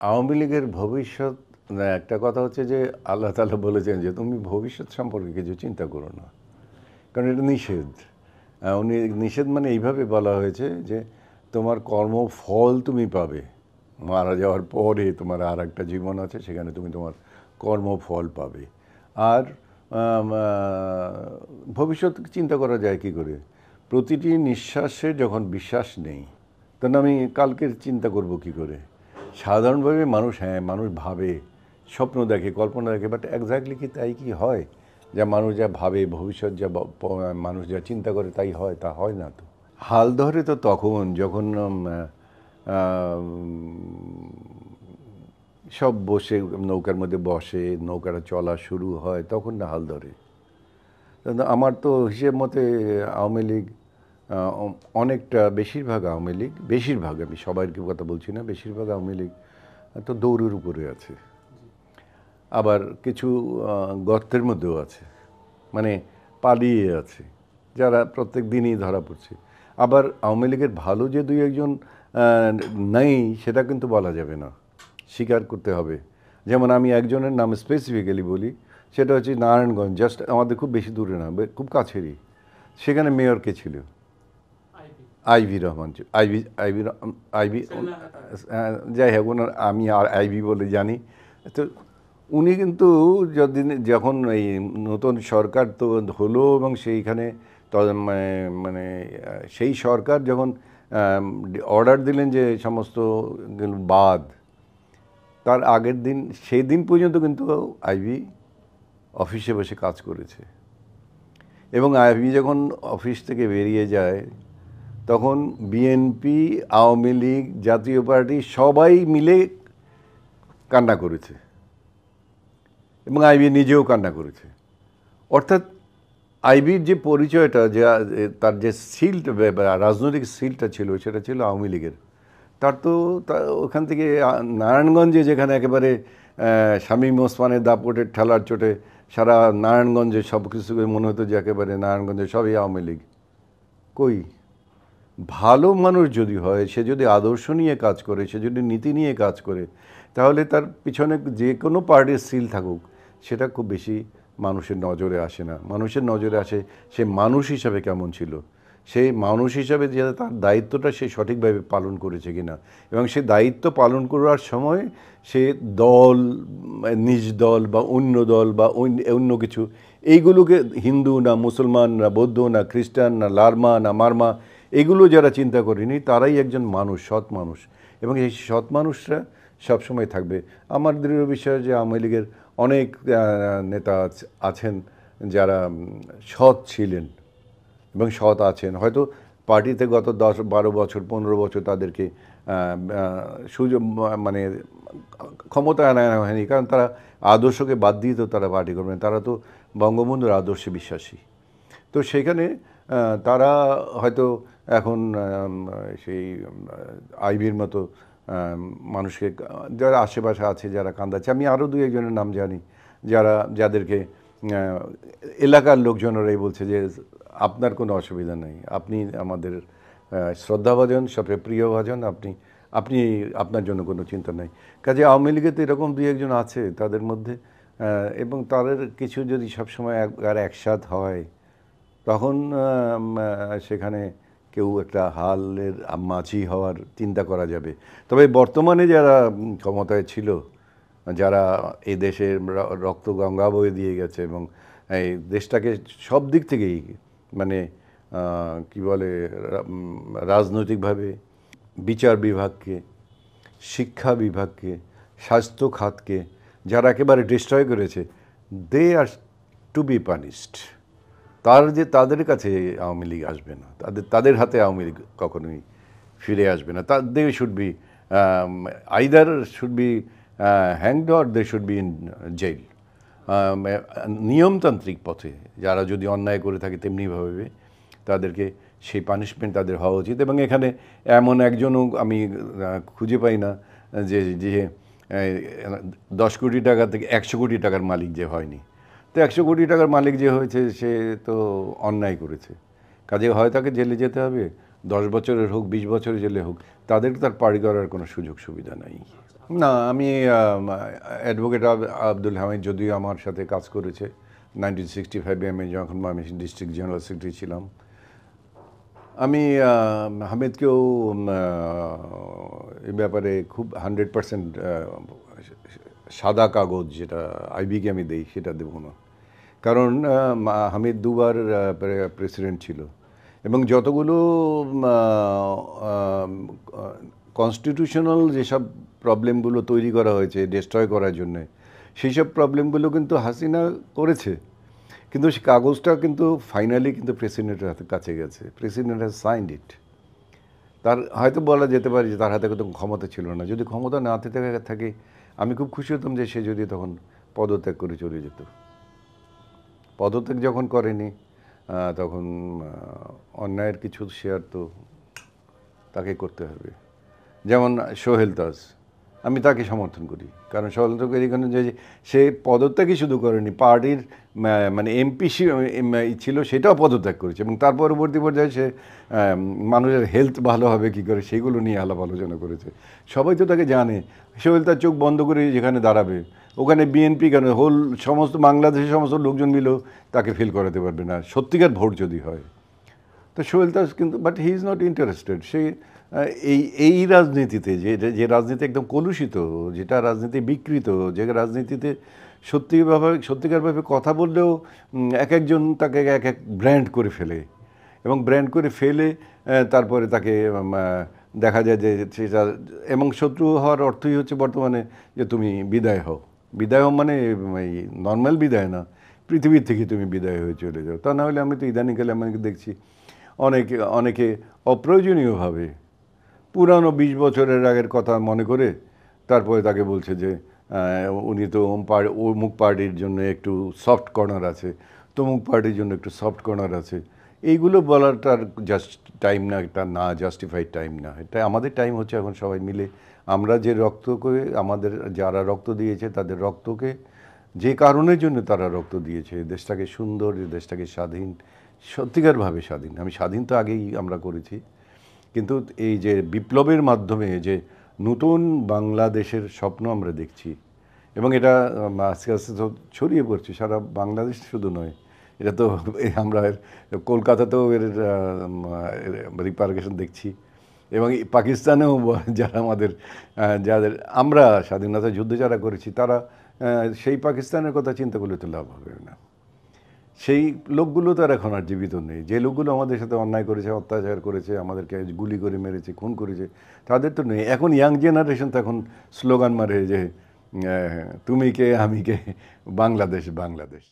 আওয়ামী লীগের ভবিষ্যৎ না, একটা কথা হচ্ছে যে আল্লাহ তাআলা বলেছেন যে তুমি ভবিষ্যৎ সম্পর্কে কিছু চিন্তা করো না, কারণ এটা নিষেধ। উনি নিষেধ মানে এইভাবে বলা হয়েছে যে তোমার কর্মফল তুমি পাবে, মারা যাওয়ার পরে তোমার আর একটা জীবন আছে, সেখানে তুমি তোমার কর্মফল পাবে। আর ভবিষ্যৎ চিন্তা করা যায় কি করে? প্রতিটি নিঃশ্বাসে যখন বিশ্বাস নেই, তখন আমি কালকের চিন্তা করব কি করে? সাধারণভাবে মানুষ, হ্যাঁ মানুষ ভাবে, স্বপ্ন দেখে, কল্পনা দেখে, বাট এক্স্যাক্টলি কি তাই কি হয়? যা মানুষ যা ভাবে, ভবিষ্যৎ যা মানুষ যা চিন্তা করে তাই হয়, তা হয় না তো। হাল ধরে তো তখন যখন সব বসে নৌকার মধ্যে বসে, নৌকাটা চলা শুরু হয়, তখন না হাল ধরে। আমার তো হিসেব মতে আওয়ামী লীগ অনেকটা, বেশিরভাগ আওয়ামী লীগ, বেশিরভাগ, আমি সবার কথা বলছি না, বেশিরভাগ আওয়ামী লীগ তো দৌড়ের উপরে আছে। আবার কিছু গর্তের মধ্যেও আছে, মানে পালিয়ে আছে, যারা প্রত্যেক দিনই ধরা পড়ছে। আবার আওয়ামী লীগের ভালো যে দুই একজন নেই, সেটা কিন্তু বলা যাবে না, স্বীকার করতে হবে। যেমন আমি একজনের নাম স্পেসিফিক্যালি বলি, সেটা হচ্ছে নারায়ণগঞ্জ, জাস্ট আমাদের খুব বেশি দূরে না, খুব কাছেরই। সেখানে মেয়র কে ছিল? আইভি রহমান। আইভি আইভি আইভি যাই হোক, ওনার আমি আর আইভি বলে জানি। তো উনি কিন্তু যখন এই নতুন সরকার তো হলো, এবং সেইখানে মানে মানে সেই সরকার যখন অর্ডার দিলেন যে সমস্ত বাদ, তার আগের দিন, সেই দিন পর্যন্ত কিন্তু আইভি অফিসে বসে কাজ করেছে। এবং আইভি যখন অফিস থেকে বেরিয়ে যায়, তখন বিএনপি, আওয়ামী লীগ, জাতীয় পার্টি সবাই মিলে কান্না করেছে, এবং আইবি নিজেও কান্না করেছে। অর্থাৎ আইবির যে পরিচয়টা, যে তার যে সিলটা, রাজনৈতিক সিলটা ছিল, সেটা ছিল আওয়ামী লীগের। তার তো ওখান থেকে নারায়ণগঞ্জে, যেখানে একেবারে শামীম ওসমানের দাপটের ঠেলার চোটে সারা নারায়ণগঞ্জে সব কিছু মনে হতো যে একেবারে নারায়ণগঞ্জে সবই আওয়ামী লীগ। কই, ভালো মানুষ যদি হয়, সে যদি আদর্শ নিয়ে কাজ করে, সে যদি নীতি নিয়ে কাজ করে, তাহলে তার পিছনে যে কোনো পার্টির সিল থাকুক, সেটা খুব বেশি মানুষের নজরে আসে না। মানুষের নজরে আসে সে মানুষ হিসাবে কেমন ছিল, সেই মানুষ হিসাবে যে তার দায়িত্বটা সে সঠিকভাবে পালন করেছে কিনা, এবং সে দায়িত্ব পালন করার সময় সে দল, নিজ দল বা অন্য দল বা অন্য কিছু, এইগুলোকে হিন্দু না, মুসলমান না, বৌদ্ধ না, খ্রিস্টান না, লারমা না, মারমা, এগুলো যারা চিন্তা করেনি, তারাই একজন মানুষ, সৎ মানুষ। এবং এই সৎ মানুষরা সবসময় থাকবে। আমার দৃঢ় বিশ্বাস যে আওয়ামী লীগের অনেক নেতা আছেন যারা সৎ ছিলেন এবং সৎ আছেন। হয়তো পার্টিতে গত 10-12 বছর, 15 বছর তাদেরকে সুযোগ, মানে ক্ষমতা আনা হয়নি, কারণ তারা আদর্শকে বাদ দিয়ে তো তারা পার্টি করবেন, তারা তো বঙ্গবন্ধুর আদর্শে বিশ্বাসী। তো সেখানে তারা হয়তো এখন সেই আইবির মতো মানুষকে, যারা আশেপাশে আছে, যারা কান্দাচ্ছে, আমি আরও দুই একজনের নাম জানি, যাদেরকে এলাকার লোকজনেরাই বলছে যে আপনার কোনো অসুবিধা নেই, আপনি আমাদের শ্রদ্ধাভাজন, সবচেয়ে প্রিয়ভাজন, আপনি আপনি আপনার জন্য কোনো চিন্তা নেই। কাজে আওয়ামী লীগে তো এরকম দুই একজন আছে তাদের মধ্যে, এবং তাদের কিছু যদি সবসময় একসাথ হয়, তখন সেখানে কেউ একটা হালের মাঝি হওয়ার চিন্তা করা যাবে। তবে বর্তমানে যারা ক্ষমতায় ছিল, যারা এই দেশের রক্ত গঙ্গা বয়ে দিয়ে গেছে, এবং এই দেশটাকে সব দিক থেকেই, মানে কি বলে, রাজনৈতিকভাবে, বিচার বিভাগকে, শিক্ষা বিভাগকে, স্বাস্থ্য খাতকে যারা একেবারে ডিস্ট্রয় করেছে, দে আর টু বি পানিশড। তাদের কাছে আওয়ামী লীগ আসবে না, তাদের হাতে আওয়ামী লীগ কখনোই ফিরে আসবে না। They should be, either should be hanged, or they should be in jail. নিয়মতান্ত্রিক পথে যারা যদি অন্যায় করে থাকে, তেমনিভাবে তাদেরকে সেই পানিশমেন্ট তাদের হওয়া উচিত। এবং এখানে এমন একজনও আমি খুঁজে পাই না যে যে 10 কোটি টাকা থেকে 100 কোটি টাকার মালিক যে হয়নি। তো 100 কোটি টাকার মালিক যে হয়েছে, সে তো অন্যায় করেছে, কাজে হয় তাকে জেলে যেতে হবে, 10 বছরের হোক, 20 বছরের জেলে হোক, তাদের তার পাড়ি করার কোনো সুযোগ সুবিধা নাই। না, আমি অ্যাডভোকেট আব্দুল হামিদ যদিও আমার সাথে কাজ করেছে 1965-এ আমি যখন ময়মনসিংহ ডিস্ট্রিক্ট জেনারেল সেক্রেটারি ছিলাম। আমি হামিদকেও এই ব্যাপারে খুব 100% সাদা কাগজ যেটা আইবিকে আমি দেই সেটা দেবো না। কারণ হামিদ দুবার প্রেসিডেন্ট ছিল এবং যতগুলো কনস্টিটিউশনাল যেসব প্রবলেমগুলো তৈরি করা হয়েছে ডিস্ট্রয় করার জন্যে, সেই সব প্রবলেমগুলো কিন্তু হাসিনা করেছে, কিন্তু সেই কাগজটা কিন্তু ফাইনালি কিন্তু প্রেসিডেন্টের কাছে গেছে। প্রেসিডেন্ট হ্যাজ সাইন্ড ইট। তার হয়তো বলা যেতে পারে যে তার হাতে কিন্তু ক্ষমতা ছিল না। যদি ক্ষমতা না থাকে আমি খুব খুশি হতাম যে সে যদি তখন পদত্যাগ করে চলে যেত। পদত্যাগ যখন করেনি তখন অন্যায়ের কিছু শেয়ার তো তাকে করতে হবে। যেমন সোহেল তাজ, আমি তাকে সমর্থন করি, কারণ সোহেল তাজ এখানে যে সে পদত্যাগই শুধু করেনি, পার্টির মানে এমপি ছিল সেটাও পদত্যাগ করেছে এবং তার পরবর্তী পর্যায়ে সে মানুষের হেলথ ভালো হবে কী করে সেগুলো নিয়ে আলাপ আলোচনা করেছে। সবাই তো তাকে জানে। সোহেল তাজ চোখ বন্ধ করে যেখানে দাঁড়াবে ওখানে বিএনপি কেন সমস্ত বাংলাদেশের সমস্ত লোকজন মিলেও তাকে ফিল করাতে পারবে না, সত্যিকার ভোট যদি হয়। তো সোহেল দাস কিন্তু but he is not interested. সে এই রাজনীতিতে যে রাজনীতি একদম কলুষিত, যেটা রাজনীতি বিকৃত, যে রাজনীতিতে সত্যিকারভাবে কথা বললেও এক একজন তাকে এক এক ব্র্যান্ড করে ফেলে এবং ব্র্যান্ড করে ফেলে তারপরে তাকে দেখা যায় যে সেটা, এবং শত্রু হওয়ার অর্থই হচ্ছে বর্তমানে যে তুমি বিদায় হও। বিদায় হও মানে এই নর্মাল বিদায় না, পৃথিবীর থেকে তুমি বিদায় হয়ে চলে যাও। তা না হলে আমি তো ইদানিংকালে আমাকে দেখছি অনেকে অপ্রয়োজনীয়ভাবে পুরানো 20 বছরের আগের কথা মনে করে তারপরে তাকে বলছে যে উনি তো অমুক পার্টির জন্য একটু সফট কর্নার আছে, তমুক পার্টির জন্য একটু সফট কর্নার আছে। এইগুলো বলাটার জাস্ট টাইম না, এটা না জাস্টিফাইড টাইম না। এটা আমাদের টাইম হচ্ছে এখন সবাই মিলে আমরা যে রক্তকে, আমাদের যারা রক্ত দিয়েছে তাদের রক্তকে, যে কারণের জন্য তারা রক্ত দিয়েছে, দেশটাকে সুন্দর, দেশটাকে স্বাধীন, সত্যিকারভাবে স্বাধীন। আমি স্বাধীন তো আগেই আমরা করেছি, কিন্তু এই যে বিপ্লবের মাধ্যমে যে নতুন বাংলাদেশের স্বপ্ন আমরা দেখছি এবং এটা আস্তে আস্তে তো ছড়িয়ে পড়ছে সারা বাংলাদেশ শুধু নয়, এটা তো আমরা কলকাতাতেও এর রিপারকেশন দেখছি এবং পাকিস্তানেও যারা যাদের আমরা স্বাধীনতা যুদ্ধ যারা করেছি তারা সেই পাকিস্তানের কথা চিন্তা করলে তো লাভ হবে না। সেই লোকগুলো তো আর এখন আর জীবিত নেই। যে লোকগুলো আমাদের সাথে অন্যায় করেছে, অত্যাচার করেছে, আমাদেরকে গুলি করে মেরেছে, খুন করেছে, তাদের তো নেই। এখন ইয়াং জেনারেশন তো এখন স্লোগান মারে যে তুমি কে আমি কে, বাংলাদেশ বাংলাদেশ।